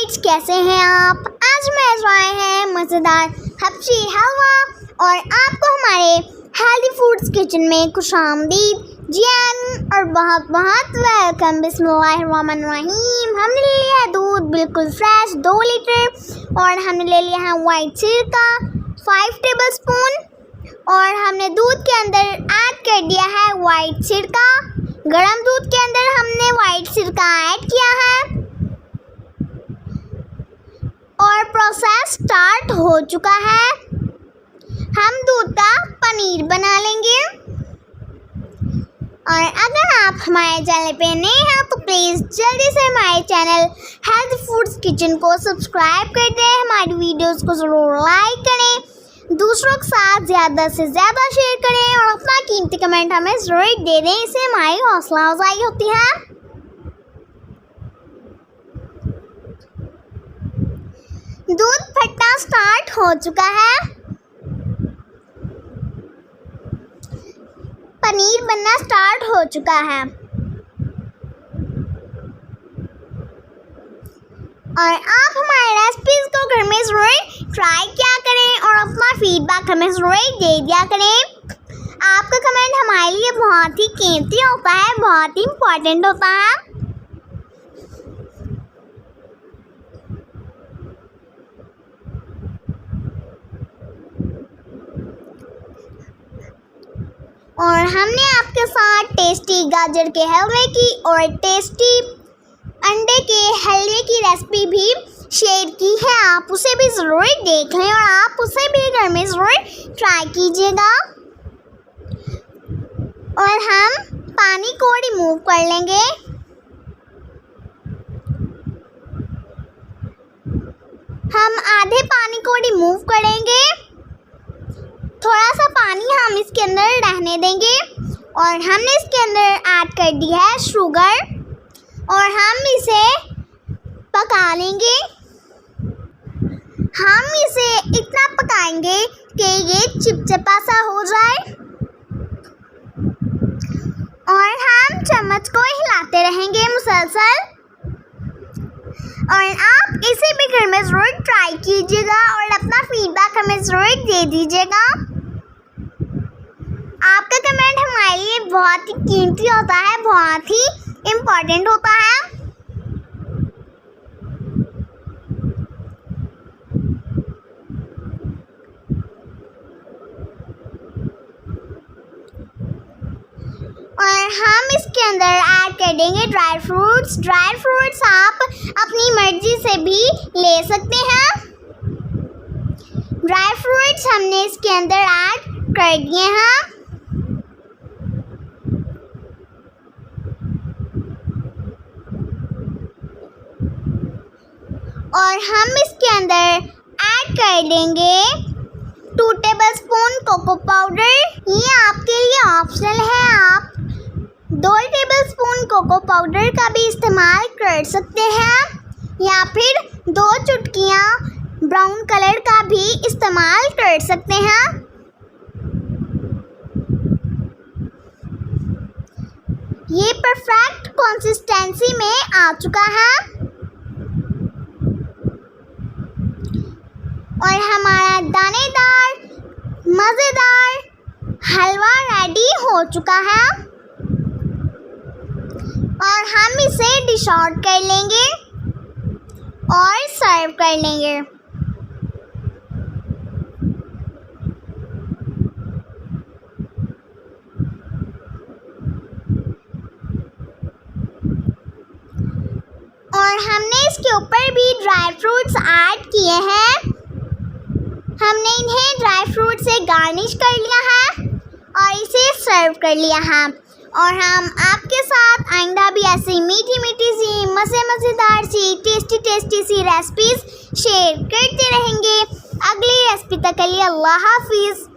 Kids, कैसे हैं आप? आज मैं आए हैं मज़ेदार हबशी हलवा और आपको हमारे हेल्दी फूड्स किचन में खुशामदीद जियान और बहुत बहुत वेलकम। बिस्मिल्लाहिर्रहमानिर्रहीम। हमने ले लिया है दूध बिल्कुल फ्रेश 2 लीटर और हमने ले लिया है वाइट सिरका 5 टेबलस्पून और हमने दूध के अंदर ऐड कर दिया है वाइट सिरका। गरम दूध के अंदर हमने वाइट सिरका ऐड किया है और प्रोसेस स्टार्ट हो चुका है। हम दूध का पनीर बना लेंगे और अगर आप हमारे चैनल पे नए हैं तो प्लीज़ जल्दी से हमारे चैनल हेल्थ फूड्स किचन को सब्सक्राइब कर दें। हमारी वीडियोस को ज़रूर लाइक करें, दूसरों के साथ ज़्यादा से ज़्यादा शेयर करें और अपना कीमती कमेंट हमें ज़रूर दे दें। इससे हमारी हौसला अफजाई होती है। दूध फटना स्टार्ट हो चुका है, पनीर बनना स्टार्ट हो चुका है और आप हमारे रेसिपीज़ को घर में ज़रूर ट्राई किया करें और अपना फीडबैक हमें ज़रूर दे दिया करें। आपका कमेंट हमारे लिए बहुत ही कीमती होता है, बहुत ही इम्पोर्टेंट होता है। और हमने आपके साथ टेस्टी गाजर के हलवे की और टेस्टी अंडे के हलवे की रेसिपी भी शेयर की है। आप उसे भी ज़रूर देख लें और आप उसे भी घर में ज़रूर ट्राई कीजिएगा। और हम पानी को रिमूव कर लेंगे। हम आधे पानी को रिमूव करेंगे, थोड़ा सा पानी हम इसके अंदर रहने देंगे और हमने इसके अंदर ऐड कर दी है शुगर और हम इसे पका लेंगे। हम इसे इतना पकाएंगे कि ये चिपचिपा सा हो जाए और हम चम्मच को हिलाते रहेंगे मुसलसल। और आप इसे भी घर में ज़रूर ट्राई कीजिएगा और अपना फीडबैक हमें ज़रूर दे दीजिएगा। आपका कमेंट हमारे लिए बहुत ही कीमती होता है, बहुत ही इम्पोर्टेंट होता है। और हम इसके अंदर ऐड कर देंगे ड्राई फ्रूट्स। ड्राई फ्रूट्स आप अपनी मर्जी से भी ले सकते हैं। ड्राई फ्रूट्स हमने इसके अंदर ऐड कर दिए हैं और हम इसके अंदर ऐड कर देंगे 2 टेबलस्पून कोको पाउडर। ये आपके लिए ऑप्शनल है, आप 2 टेबलस्पून कोको पाउडर का भी इस्तेमाल कर सकते हैं या फिर 2 चुटकियाँ ब्राउन कलर का भी इस्तेमाल कर सकते हैं। ये परफेक्ट कंसिस्टेंसी में आ चुका है और हमारा दानेदार मज़ेदार हलवा रेडी हो चुका है और हम इसे डिश आउट कर लेंगे और सर्व कर लेंगे। और हमने इसके ऊपर भी ड्राई फ्रूट्स ऐड किए हैं। हमने इन्हें ड्राई फ्रूट से गार्निश कर लिया है और इसे सर्व कर लिया है और हम आपके साथ आइंदा भी ऐसी मीठी मीठी सी मज़ेदार सी टेस्टी सी रेसिपीज़ शेयर करते रहेंगे। अगली रेसिपी तक के लिए अल्लाह हाफिज़।